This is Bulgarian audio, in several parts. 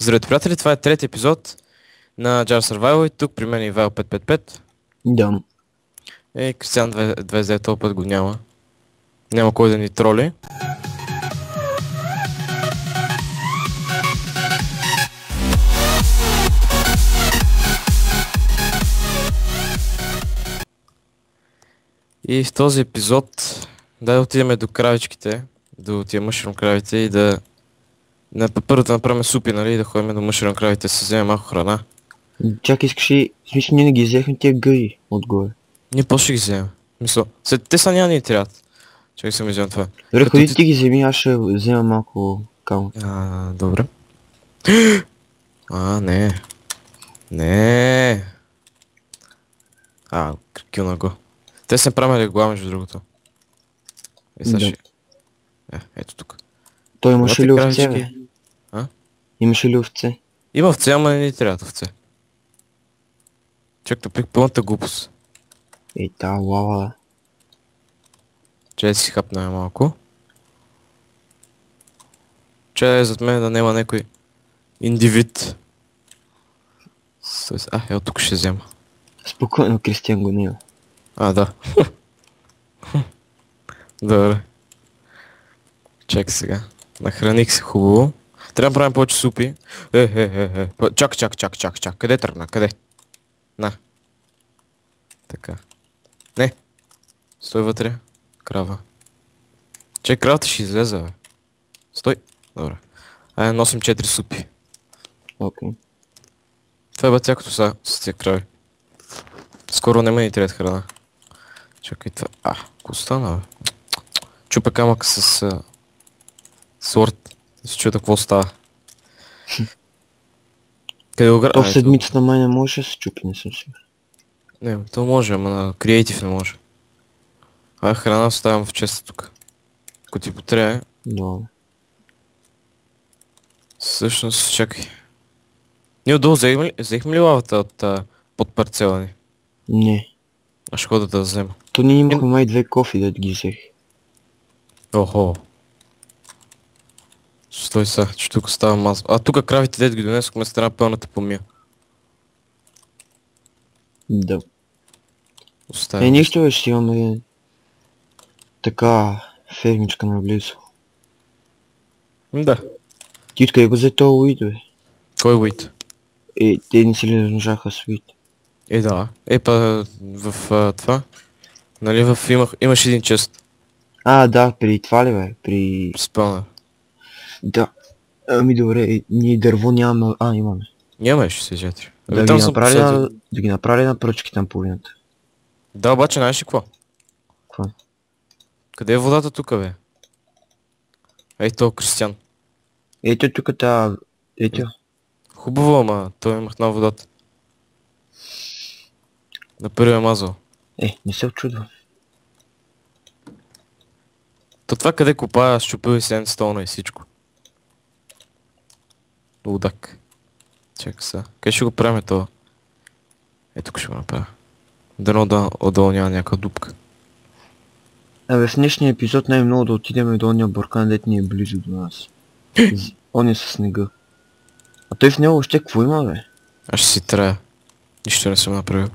Здравейте, приятели, това е трети епизод на Jar Survival и тук при мен е Ивайл 555. Да. Кристиан 29 този път го няма. Няма кой да ни троли. И в този епизод да отидем до кравичките, до тия мъшрум кравите и да първо да направим супи, нали, и да ходим до мъшрум кравите, да си вземем малко храна. Чакай, искаш ли... В смисъл, ние не ги взехме тия гъри отгоре. Ние после ще ги вземем. Мисля, те са няма ни трябват. Чакай съм вземем това. Добре, ходи ти ги вземи, аз ще взема малко камък. Добре. Не. Не. Килна го. Те са правили глава между другото. Ето тук. Той имаше ли овце, бе? А? Имаше ли овце? Има овце, ама не ни трябват овце. Чакай, пик пълната глупост. Ей, тая лава. Чай да си хапнем малко. Чай зад мен да няма някой индивид. Ето тук ще взема. Спокойно, Кристиан го няма. Да. Добре. Чакай сега. Нахраних се хубаво. Трябва да правим повече супи. Чак. Къде тръгна? Къде? На. Така. Не. Стой вътре. Крава. Чай, кравата ще излезе, бе. Стой. Добре. Носим 4 супи. Окей. Това е бацякото са с тия крави. Скоро няма ни трябва храна. Чакай това. Ко стана, бе? Чупа камък с сорт. Да се чуя какво става. Къде го То в седмицата май не може да се чупи, не съм сигурен. Не, то може, ама на креатив не може. Храна оставям в честа тук. Ако ти потребе. Добре. Всъщност, чакай. Ние отдолу взехме ли лавата от под парцела ни? Не. Аз ще хода да взема. То ние имахме май 2 кофи да ги взех. Охо. Стой са, че тук става масло. Тук кравите дед ги донесохме страна пълната помия. Да. Оставям. Нищо бе, ще имаме така фермичка наблизо. Да. Ти откъде го взе този уид, бе? Кой уид? Те не се ли размножаха с уид? Да. В това. Нали имаш един чест. Да, при това ли, бе? При... Спълна. Да. Ами добре, ние дърво нямаме... Имаме. Нямаш се жетри. Да ги направи на пръчки там половината. Да, обаче знаеш ли какво? Какво? Къде е водата тук, бе? Ей то, Кристиан. Ето тук тази... Ето. Хубаво, ама той махнал водата. На първия мазал. Не се очудва. То това къде копая, щупил и сендстоуна и всичко. Лудак. Чакай сега. Къде ще го правим това? Тук ще го направя. Дано отдолу няма някаква дупка. В днешния епизод най-много да отидем до ония буркан, дет ни е близо до нас. Он е със снега. Той в него още какво има, бе? Аз ще си трая. Нищо не съм направил.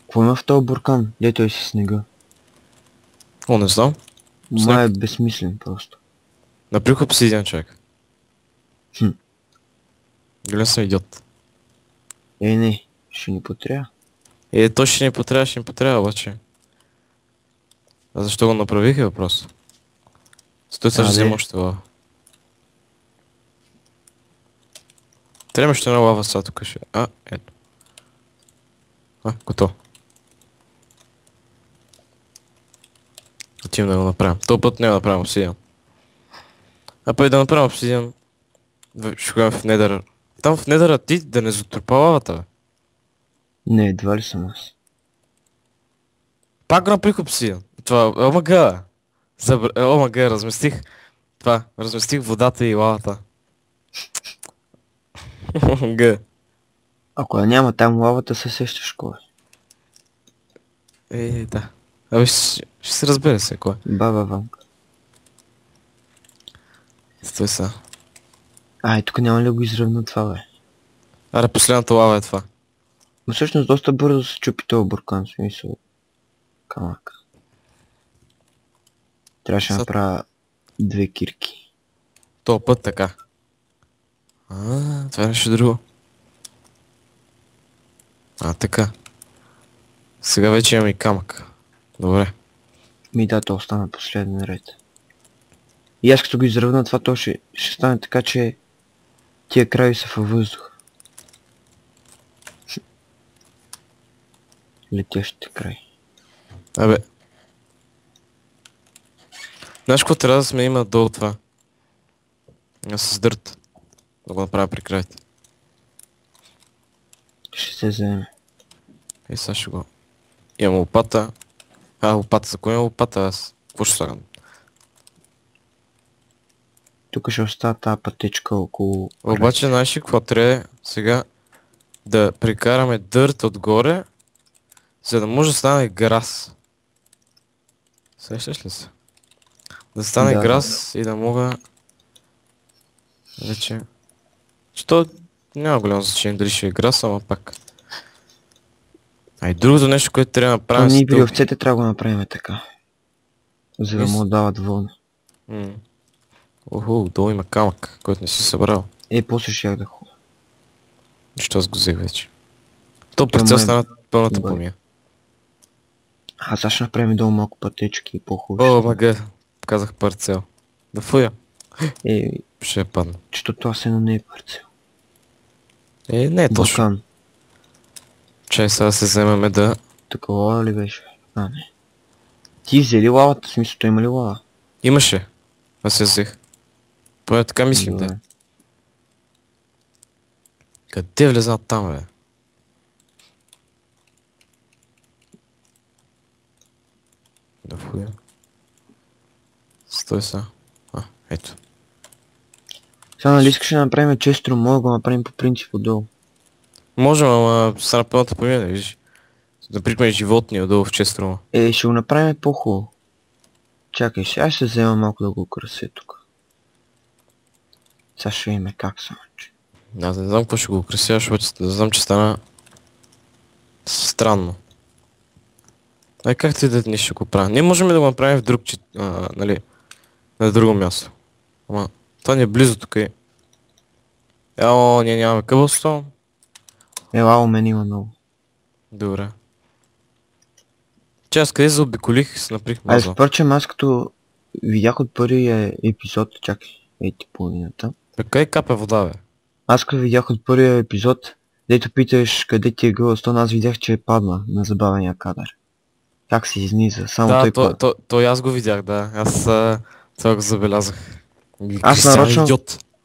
Какво има в този буркан, дето е със снега? Не знам. Май е безсмислен просто. Наприх обсидиан, човек. Гледан съм идиот. Не, ще ни потрябва. То ще ни потрябва, обаче. Защо го направих е въпрос? Стой се ще взема още лава. Трябва още една лава сега тук ще... Ето. Готово. Отивам да го направим. Този път няма да направим обсидиан. Пък да направим обсидиан... Ще ходим в недъра. Там в недъра ти да не затрупа лавата, бе. Не, едва ли съм аз. Пак го направих обсидиан. Това, омага, разместих. Това, разместих водата и лавата. Г. Ако я няма там лавата, се сещаш кой. Да. Ще се разбере се кой. Баба Ванка. Стой са. Тук няма ли да го изравна това, бе? Аре, последната лава е това. Но всъщност доста бързо се чупи този буркан, в смисъл. Камък. Трябваше да направя 2 кирки. То път така. Това е нещо друго. Така. Сега вече имам и камък. Добре. Да, то остана последен ред. И аз като го изравна това, то ще стане така, че тия краи са във въздух. Летящите край. Абе. Знаеш какво трябва да сме има долу това? С дърт. Да го направя при краите. Ще се вземе. Сега ще го... Имам лопата. Лопата. За кой има лопата аз? Какво ще слагам? Тук ще остава тази пътечка около... Обаче, знаеш ли какво трябва сега? Да прикараме дърт отгоре, за да може да стане грас. Сещаш ли се? Да стане грас и да мога... Вече... Що няма голямо значение дали ще е грас, ама пак. И другото нещо, което трябва да направим... Ние при овцете трябва да го направим така. За да му дават вълна. Долу има камък, който не си събрал. После ще да ходя. Защо аз го взех вече? То парцел стана пълната помия. Сега ще направим долу малко пътечки и по-хубаво. Мага, казах парцел. Да фуя. Ще падна. Чето това се не е парцел. Не е точно. Буркан. Чай сега се вземеме да... Тук лава ли беше? Не. Ти взе ли лавата? В смисъл, той има ли лава? Имаше. Аз я взех. Поне така мислим, да. Къде влезнат там, бе? Да хуя. Стой са. Ето. Сега нали искаш да направим честро, мога да го направим по принцип отдолу. Можем, ама стана пълната помина, виж. Да прикме животни отдолу в честро. Ще го направим по-хубаво. Чакай, сега ще взема малко да го украся тук. Сега ще видим как са. Аз не знам какво ще го украся, защото знам, че стана... странно. Как ти да не ще го правя? Ние можем да го направим в друг, нали, на друго място. Ама, това ни е близо тук и... ние нямаме къбълстон. У мен има много. Добре. Аз къде заобиколих, се наприх мазал. Впрочем, аз като видях от първия епизод, чакай, ти половината. Къде капе вода, бе? Аз като видях от първия епизод, дето питаш къде ти е къбълстон, аз видях, че е падна на забавения кадър. Как се изниза, само той падна. Той аз го видях, да. Аз това го забелязах.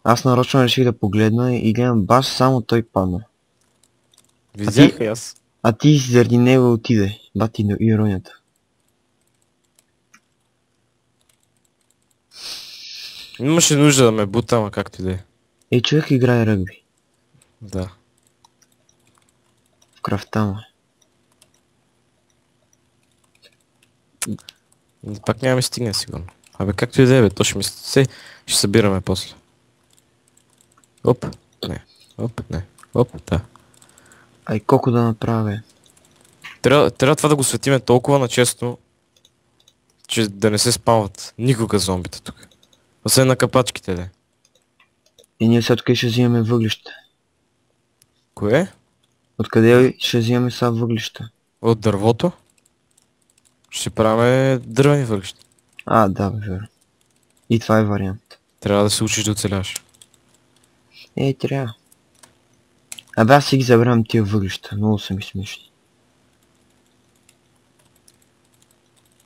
Аз нарочно реших да погледна и гледам баш само той падна. Видях и аз. А ти заради него отиде. Бати иронията. Имаше нужда да ме бута, ама както и да е. Човек играе ръгби. Да. В кръвта му. Пак няма ми стигне сигурно. Както и да е, бе, то ще ми се... Ще събираме после. Оп, не. Оп, не. Оп, да. Колко да направя? Трябва това да го светиме толкова начесто, че да не се спамват никога зомбите тук. Освен на капачките, де. Ние сега откъде ще взимаме въглища? Кое? Откъде ще взимаме сега въглища? От дървото? Ще правим дървени въглища. Да, бе, верно. И това е вариант. Трябва да се учиш да оцеляваш. Трябва. Аз си ги забравям тия въглища, много са ми смешни.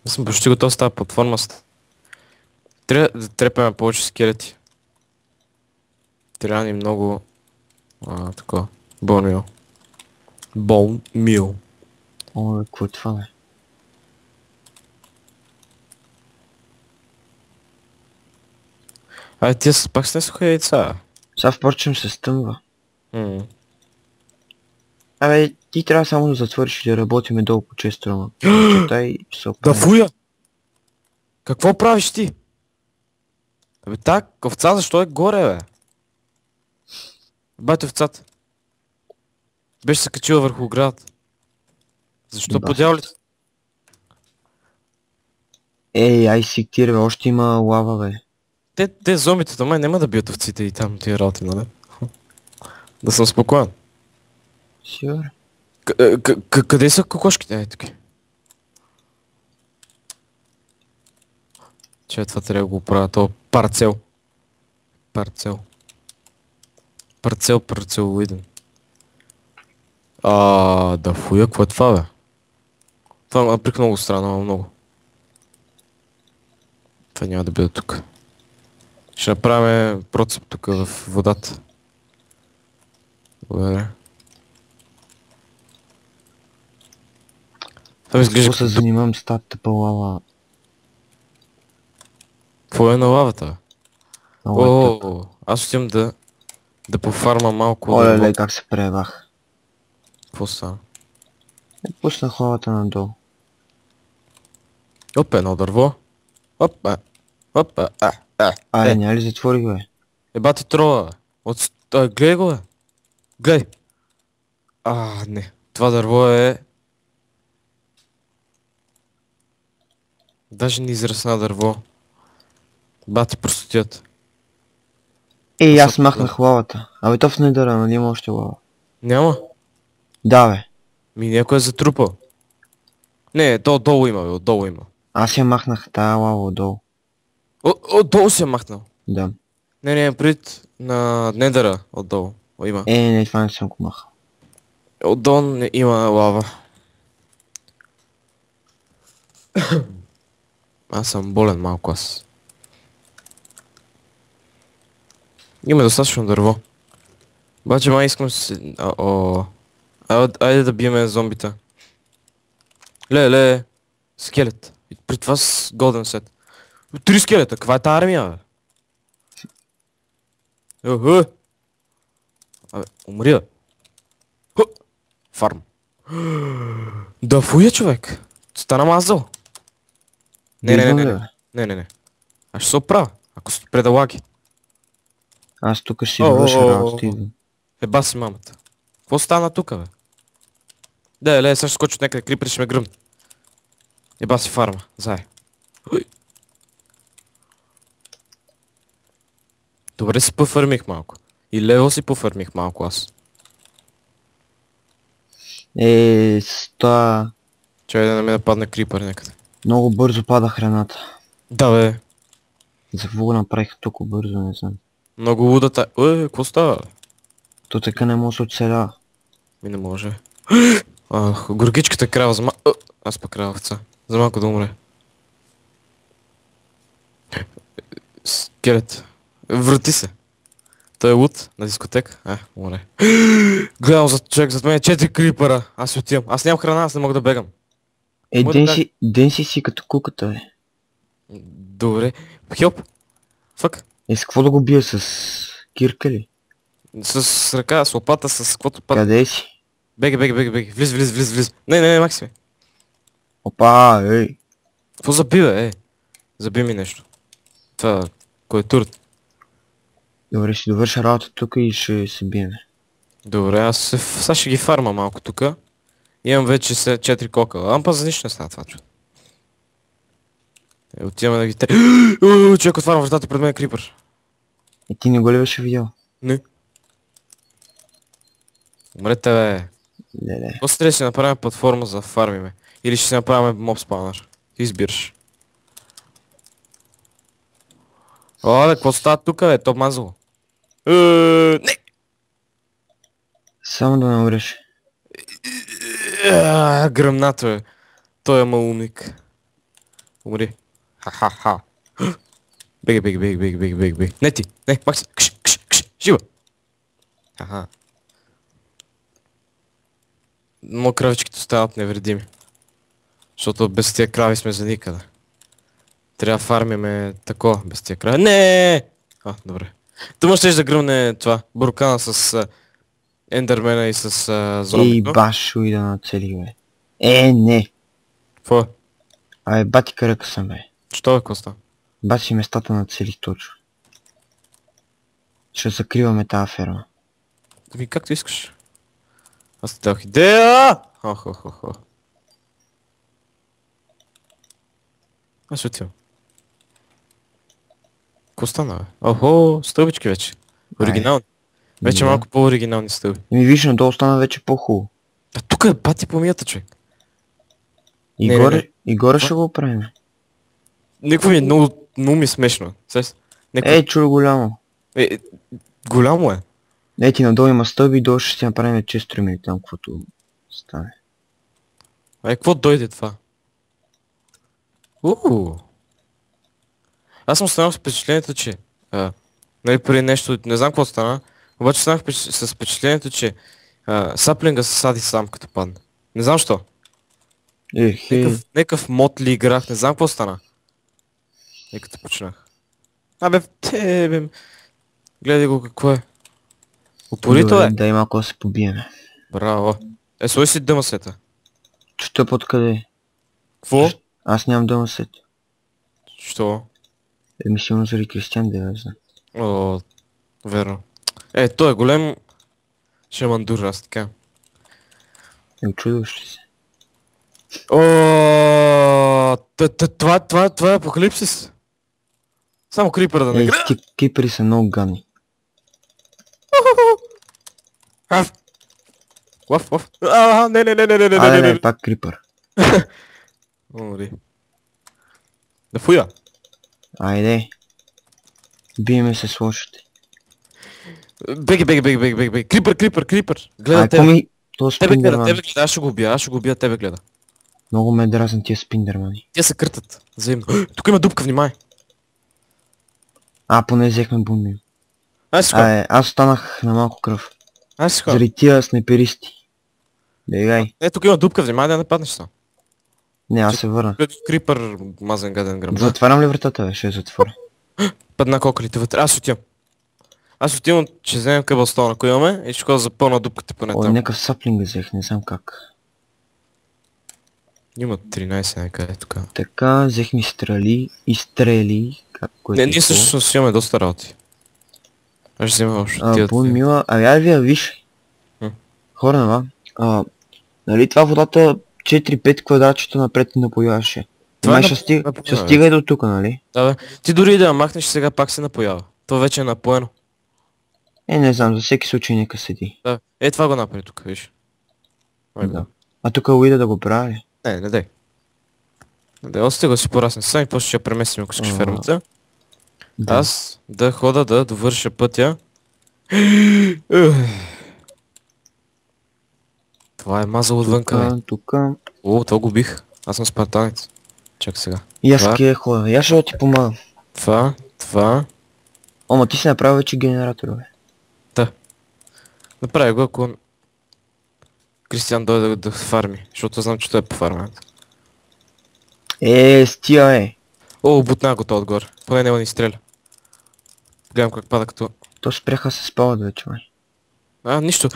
Аз съм почти готов с тази платформа. Трябва да трепаме повече скелети. Трябва ни много... такова. Bone meal. Какво е това, бе? Тия пак снесоха яйца. Сега впрочем се стъмва. Ти трябва само да затвориш и да работиме долу по честрома. Да фуя! Какво правиш ти? Тая овца защо е горе, бе? Бате овцата. Беше се качила върху оградата. Защо Баста. по дяволите? Ей, ай си бе, още има лава, бе. Те зомбите до мен няма да бият овците и там тия работи, нали? Да съм спокоен. Сигурно. Къде са кокошките? Ей, тук. Че това трябва да го правя, то парцел. Парцелоиден. Да фуя, какво е това, бе? Това ме прик много странно, много. Това няма да бъде тук. Ще направим процеп тук в водата. Благодаря. Това ми изглежда Какво се занимавам с тази тъпа лава? какво е на лавата, бе? Много е тъп. Аз отивам да пофарма малко. Оле, как се пребах. Какво стана? Пуснах лавата надолу. Оп, едно дърво. Опа. Няма ли затворих, бе? Ебати трова, бе. Гледай го, бе. Гледай. Не. Това дърво е... Даже не израсна дърво. Бати простотията. Ей, аз махнах лавата. Абе, то в недъра, нали има още лава? Няма. Да, бе. Някой е затрупал. Не, то отдолу има, бе. Отдолу има. Аз я махнах тая лава отдолу. Отдолу си я махнал. Да. Не, пред на недъра отдолу. Има. Не, това не съм го махал. Отдолу има лава. Аз съм болен малко аз. Има достатъчно дърво. Обаче май искам си... Айде да биеме зомбита. Ле. Скелет. И при това с голден сет. 3 скелета, каква е тази армия, бе? Абе, умри, бе. Фарм. Да фуя, човек. Стана мазал. Не. Аз ще се оправя, ако се спре да лаги. Аз тук ще си върша работа. Еба си мамата. Какво стана тука, бе? Сега ще скочи от някъде крипер, ще ме гръмне. Еба си фарма, зае. Добре си пофармих малко. И лево си пофармих малко аз. С това... Чай да не ме нападне крипър някъде. Много бързо пада храната. Да, бе. За какво го направих толкова бързо, не знам. Много лудата. Какво става? То така не може да се оцелява. Ми не може. Горгичката крава за малко... Аз пък крававца. За малко да умре. Скелет. Врати се. Той е луд на дискотека. Умре. Гледам за човек зад мен 4 крипъра. Аз си отивам. Аз нямам храна, аз не мога да бегам. Ден си като куката, бе. Добре. Хелп. Фък. С какво да го бия, с кирка ли? С ръка, с лопата, с каквото пада. Къде си? Беги. Влиз. Не, Максиме. Опа, ей. Какво заби, бе, Заби ми нещо. Това, кой е турт? Добре, ще довърша работа тук и ще се биеме. Добре, аз сега ще ги фарма малко тука. Имам вече 4 кока. Ампа за нищо не става това, чудо. Отиваме да ги те... Човек отваря вратата пред мен е крипър. Ти не го ли беше видял? Не. Умрете, бе. Леле. После трябва да си направим платформа за фармиме. Или ще си направим моб спаунър. Ти избираш. Бе, какво става тука, бе? То мазало. Не! Само да не умреш. Гръмнато е. Той е малумник. Умри. Ха. Беги. Не ти. Не, Макси. Кш. Жива. Аха. Но кравичките стават невредими. Защото без тия крави сме за никъде. Трябва да фармиме тако без тия крави. Не! Добре. Тъма щеш да гръмне това. Буркана с ендермена и с зомбито. Ей, башо и да нацели, бе. Не. Какво е? Абе, бати кръка съм, бе. Що е, Коста? Бати местата нацелих точно. Ще закриваме тази ферма. Ми както искаш. Аз ти дах идея! Хо. Аз ще отивам. Какво стана, бе? Охо, стълбички вече. Оригинални. Вече Да. малко по-оригинални стълби. Ми виж, надолу стана вече по-хубаво. А тук е пати помията, човек. И Не, горе, не. и горе ще го правим. Никакво ми е много ми е смешно. Ей, чуй голямо. Голямо е. Ети надолу има стълби и долу ще си направим често ми там, каквото стане. Какво дойде това? Аз съм останал с впечатлението, че... нали преди нещо, не знам какво стана, обаче останах с впечатлението, че саплинга се сади сам като падне. Не знам що. Некъв мод ли играх, не знам какво стана. И като почнах. Гледай го какво е. Упорито е. Да има ако се побиеме. Браво. Слой си дъма сета. Що под къде? Какво? Аз нямам дъма сет. Що? Еми силно заради Кристиан да я знам. О, верно. Той е голем шамандур, аз така. Очудваш ли се? Това е апокалипсис. Само крипър да не греда. Кипри са много гадни. Лав. Не. Айде, пак крипър. Да фуя. Айде. Биеме се с лошите. Беги. Крипър. Гледа какво тебе. ми... То спиндерман. Тебе гледа, аз ще го убия, тебе гледа. Много ме дразни тия спиндермани. Те се къртат. Взаимно. Тук има дупка, внимай. Поне взехме бомби. Аз останах на малко кръв. си Заради тия снайперисти. Бегай. Тук има дупка, внимай да не паднеш сам. Не, аз се върна. Крипър, мазен гаден гръм. Затварям ли вратата, бе? Ще я затворя. Падна кокалите вътре. Аз отивам, че вземем къбълстона, ако имаме, и ще ходя за пълна дупката поне там. Някакъв саплинг взех, не знам как. Има 13 някъде тук. Така, взех ми стрели, Ние също си имаме доста работи. Аз ще взема общо тия. Мила, я виж. Хора, нали това водата 4-5 квадратчета напред не напояваше. Ще стига и до тук, нали? Да бе. Ти дори да я махнеш, сега пак се напоява. То вече е напоено. Не знам, за всеки случай нека седи. Да. Това го направи тук, виж. Да. А тук уида да го прави. Не дай. Още го си порасне сам и после ще я преместим, ако искаш фермата. Да. Аз да хода да довърша пътя. Това е мазал отвънка, бе. Тука. Това го бих. Аз съм спартанец. Чакай сега. И аз ке хода. Я ще ти помагам. Това. Ама ти си направил вече генератор, бе. Да. Направи го, ако Кристиан дойде да фарми, защото знам, че той е по фармането. Стия. Бутна го то отгоре. Поне няма ни стреля. Гледам как пада като... То спряха се спават вече, май. Нищо.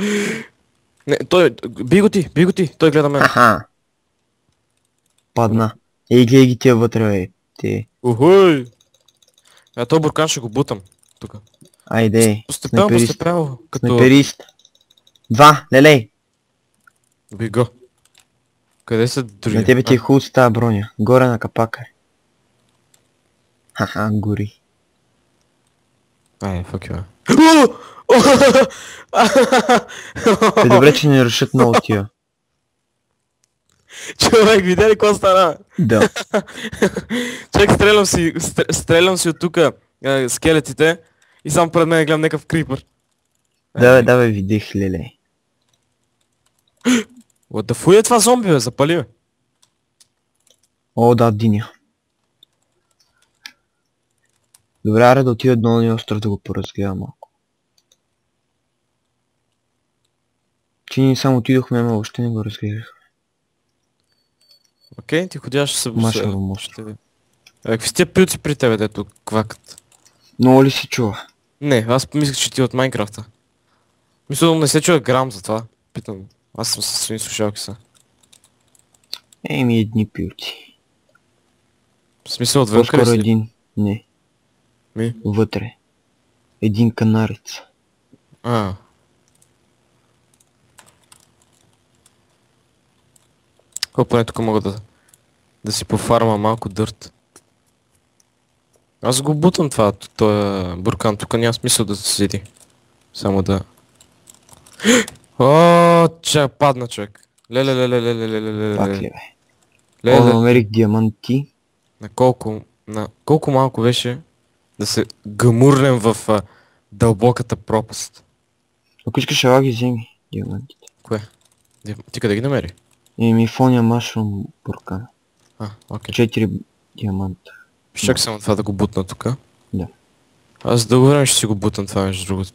Не, той... Би го ти. Той гледа мен. Падна. Гледай ги тия вътре, бе. Те. Ухуй! Той буркан ще го бутам. Тука. Айде. Постепенно. Снайперист. 2, лелей. Би го. Къде са други? На тебе ти е хубаво с тази броня. Горе на капака е. Гори. Fuck you. Добре, че не решат много тия. Човек, видя ли какво стана? Да. Човек, стрелям си от тука скелетите и само пред мен гледам някакъв крипър. Да бе, видих, леле. What the fuck е това зомби, бе? Запали, бе. Да, диня. Добре, аре да отида до този остров да го поразгледам малко. Че ние само отидохме, но още не го разгледах. Окей, ти ходяш се Машево мост. Какви сте пилци при тебе, дето квакат? Много ли си чува? Не, аз помислих, че ти от Майнкрафта. Мисля, не се чува грам за това. Питам. Аз съм със свои слушалки са. Едни пилци. В смисъл отвънка ли По-скоро си? един. Не. Вътре. Един канарец. Поне тук мога да си пофарма малко дърт. Аз го бутам това, този буркан, тук няма смисъл да се седи. Само да... О, чак, падна човек. Пак ли Леле. бе? О, намерих диаманти. На колко малко беше да се гамурнем в дълбоката пропаст. Ако искаш, ела ги вземи диамантите. Кое? Ти къде ги намери? Ми фоня машрум буркан. Окей. 4 диаманта. Чак само това да го бутна тук. Да. Аз дълго време ще си го бутам това между другото.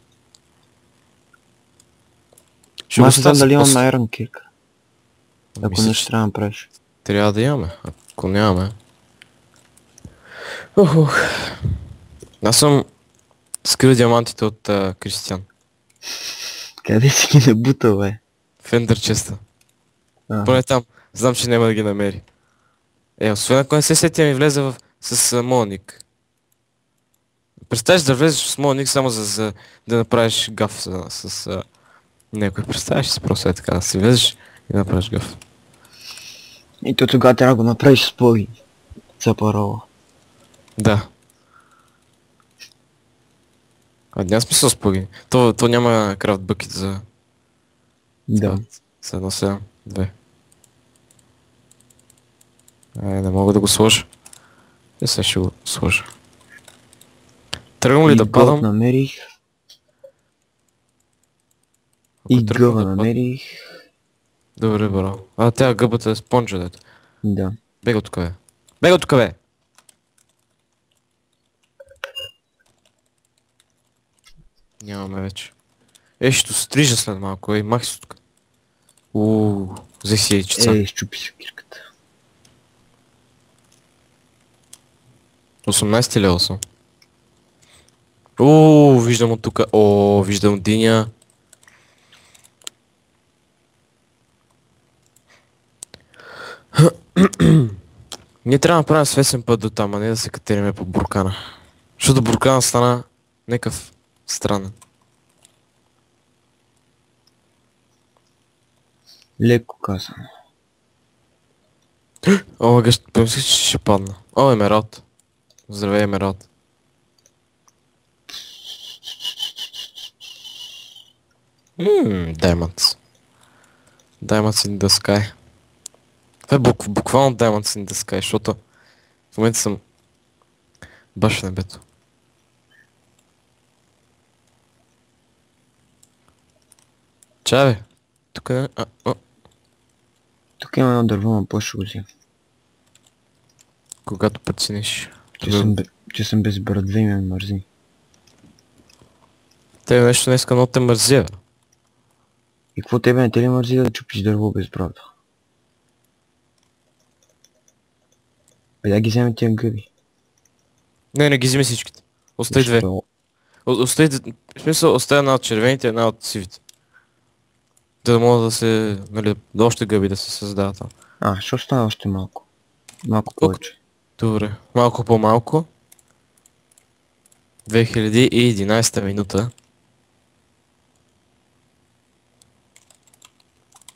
Аз не знам дали имам Iron Kick. Ако Мисля, нещо трябва да направиш. трябва да имаме. Ако нямаме... Аз съм скрил диамантите от Кристиан. Къде си ги набутал, бе? В Ender Chest. Поне там. Знам, че няма да ги намери. Освен ако не се сетя ми влезе с Моник. Представяш да влезеш с Моник само за да направиш гаф с някой. Представяш си просто така да си влезеш и да направиш гаф. И то тогава трябва да го направиш с плъги. За парола. Да. Няма смисъл с плъги. То няма крафт бъкет за... Да. За 1.7.2. Не мога да го сложа. Сега ще го сложа. Тръгвам ли да падам? Намерих. И гъба намерих. Добре, бро. Тя гъбата е спонжа, дето. Да. Бега тук, бе. Бега тук, бе! Нямаме вече. Ще стрижа след малко, мах си тук. Взех си яйчеца. Щупи си кирката. 18 лева съм. Виждам от тук. Виждам диня. Ние трябва да направим свесен път до там, а не да се катериме по буркана. Защото буркана стана някакъв странен. Леко казано. Помислих, че ще падна. Емералд. Здравей, Емералд. Diamonds. Diamonds in the sky. Това е буквално Diamonds in the sky, защото в момента съм баш в небето. Чай, бе. Тук е... Тук има едно дърво, но после ще го взема. Когато прецениш. Че съм без брадве и ме мързи. Тебе нещо днеска много те мързи, бе. И какво тебе не те ли мързи да чупиш дърво без брада? Да ги вземе тия гъби. Не ги вземи всичките. Остай две. Остай, в смисъл, остай една от червените, една от сивите. Да мога да се, нали, да още гъби да се създават там. Ще остане още малко. Малко повече. Добре, малко по-малко. 2011 минута.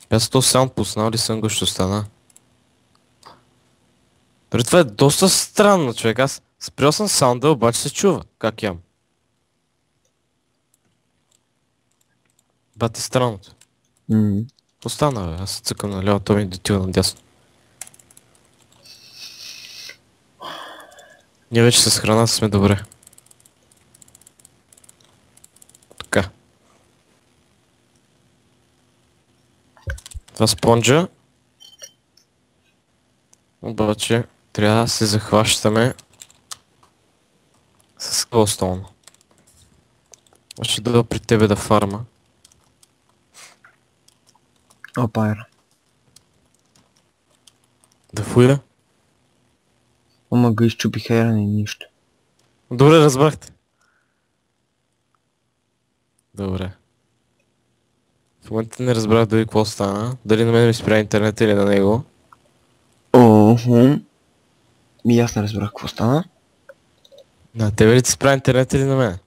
Аз то саунд пуснал ли съм го, ще остана. Дори това е доста странно, човек. Аз спрял съм саунда, обаче се чува. Как ям? Бати странното. Остана, бе. Аз цъкам на ляво, то ми дотива надясно. Ние вече с храна сме добре. Така. Това спонжа. Обаче трябва да се захващаме с Glowstone. Ще дойда при тебе да фарма. Опа, Да фуя? Ама го изчупиха еран и нищо. Добре, разбрахте. Добре. В момента не разбрах дали какво стана. Дали на мен ми спря интернет или на него. И аз не разбрах какво стана. На тебе ли ти спря интернет или на мен?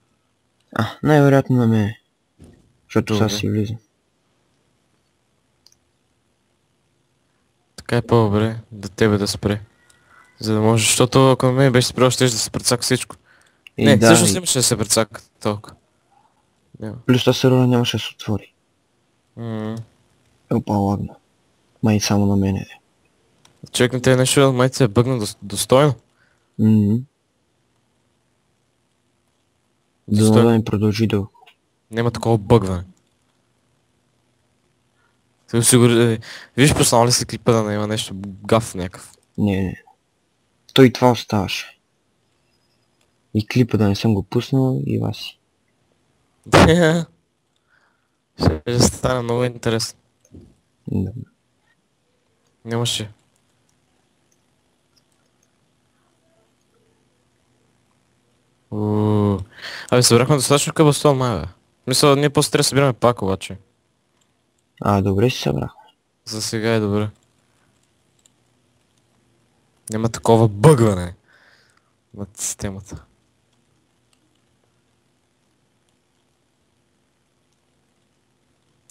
Най-вероятно на мен. Защото сега си влизам. Така е по-добре да тебе да спре. За да може, защото ако на мен беше спрял, ще да се прецака всичко. И Не, да, всъщност имаше да се прецака толкова. Няма. плюс това сервера нямаше да се отвори. Опа, ладно. Май само на мене. Човек на тези нещо, май се е бъгна достойно. Да Достойно. ми продължи дълго. Няма такова бъгване. Съм сигурен, виж пуснал ли си клипа да не има нещо гаф някакъв. Не. Той това оставаше. И клипа да не съм го пуснал и Васи. Ще стане много интересно. Да. Нямаше. Абе, събрахме достатъчно къбълстон, май бе. Мисля, ние после трябва да събираме пак обаче. Добре си събрах. За сега е добре. Няма такова бъгване над системата.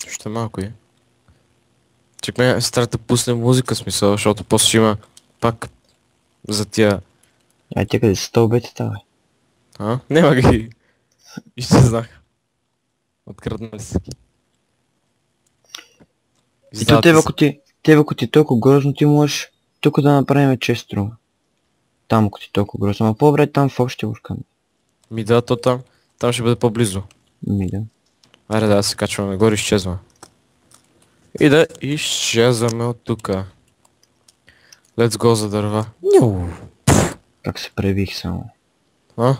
Ще малко е. Чекай, се трябва да пусне музика, смисъл, защото после ще има пак за тия... Те къде са стълбете, бе? Нема ги. Изчезнах. Откраднали си ги. И то тебе ако ти е толкова грозно, ти можеш тук да направим честро. Там ако ти е толкова грозно, ама по-добре там в общия уркан. Ми да, то там. Там ще бъде по-близо. Ми да. Аре да се качваме нагоре, изчезва. И да изчезваме от тука. Let's go за дърва. Как се пребих само. А?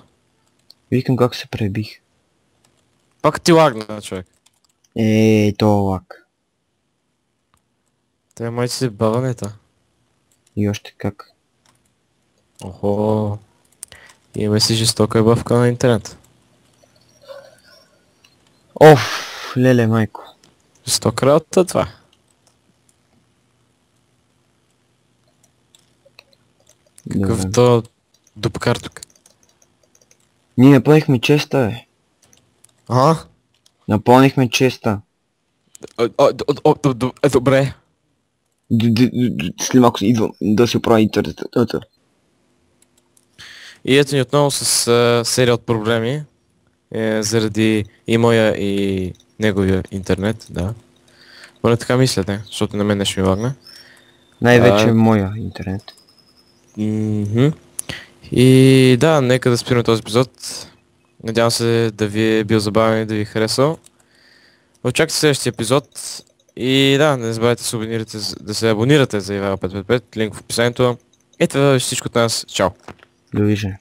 Викам как се пребих. Пак ти лагна, човек. То лак. Те май си баванета. И още как. Охо. Имаме си жестока бавка на интернет. Оф, леле майко. Жестока работа това. Какъв то дупкар тук. Ние напълнихме честа, бе. Напълнихме честа. Добре. След малко идвам да се оправи интернета. И ето ни отново с серия от проблеми. Заради и моя и неговия интернет, да. Поне така мисляте, защото на мен не ще ми лагне. Най-вече моя интернет. И да, нека да спираме този епизод. Надявам се да ви е бил забавен и да ви е харесал. Очаквайте следващия епизод. И да, не забравяйте да се абонирате за Ивайло 555, линк в описанието. И това е всичко от нас. Чао! Довиждане.